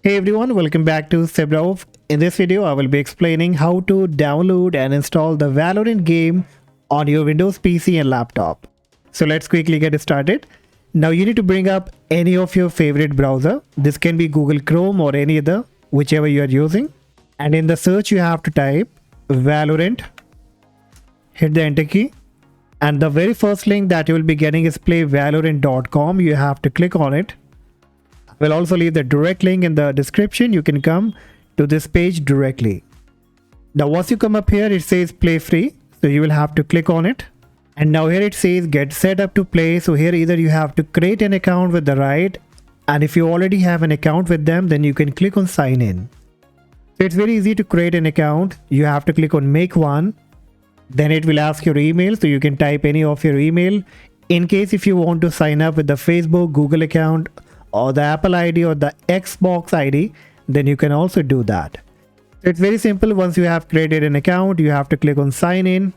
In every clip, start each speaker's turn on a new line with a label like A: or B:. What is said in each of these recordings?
A: Hey everyone, welcome back to SebRauf. In this video, I will be explaining how to download and install the Valorant game on your Windows PC and laptop. So let's quickly get started. Now you need to bring up any of your favorite browser. This can be Google Chrome or any other, whichever you are using. And in the search, you have to type Valorant. Hit the enter key. And the very first link that you will be getting is playvalorant.com. You have to click on it. We'll also leave the direct link in the description. You can come to this page directly. Now once you come up here, it says play free. So you will have to click on it. And now here it says get set up to play. So here either you have to create an account with the right. And if you already have an account with them, then you can click on sign in. So it's very easy to create an account. You have to click on make one. Then it will ask your email. So you can type any of your email. In case if you want to sign up with the Facebook, Google account, or the Apple ID or the Xbox ID, then you can also do that. So it's very simple. Once you have created an account, you have to click on sign in.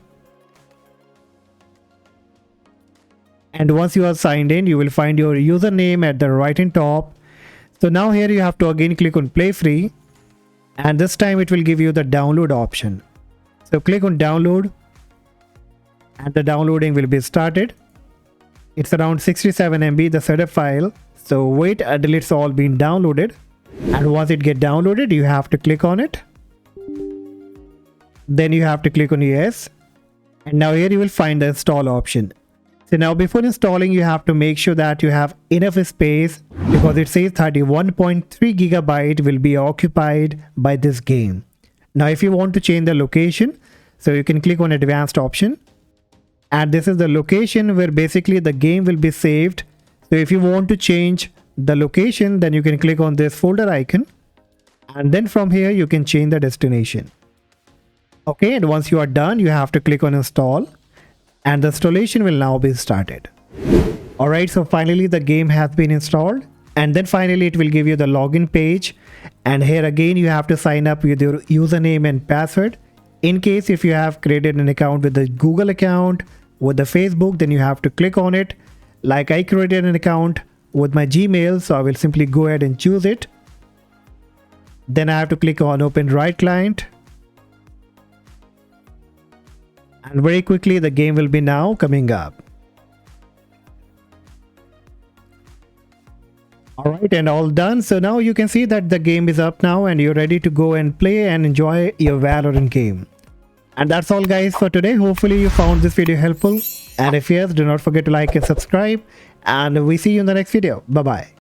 A: And once you are signed in, you will find your username at the right hand top. So now here you have to again click on play free. And this time it will give you the download option. So click on download. And the downloading will be started. It's around 67 MB, the setup file. So wait until it's all been downloaded, and once it get downloaded, you have to click on it. Then you have to click on yes, and now here you will find the install option. So now before installing, you have to make sure that you have enough space, because it says 31.3 GB will be occupied by this game. Now if you want to change the location, so you can click on advanced option, and this is the location where basically the game will be saved. So if you want to change the location, then you can click on this folder icon, and then from here you can change the destination. Okay, and once you are done, you have to click on install, and the installation will now be started. Alright, so finally the game has been installed, and then finally it will give you the login page, and here again you have to sign up with your username and password. In case if you have created an account with the Google account, with the Facebook, then you have to click on it. Like I created an account with my Gmail, so I will simply go ahead and choose it. Then I have to click on open right client. And very quickly the game will be now coming up. Alright, and all done. So now you can see that the game is up now and you're ready to go and play and enjoy your Valorant game. And that's all guys for today. Hopefully you found this video helpful. And if yes, do not forget to like and subscribe. And we see you in the next video. Bye bye.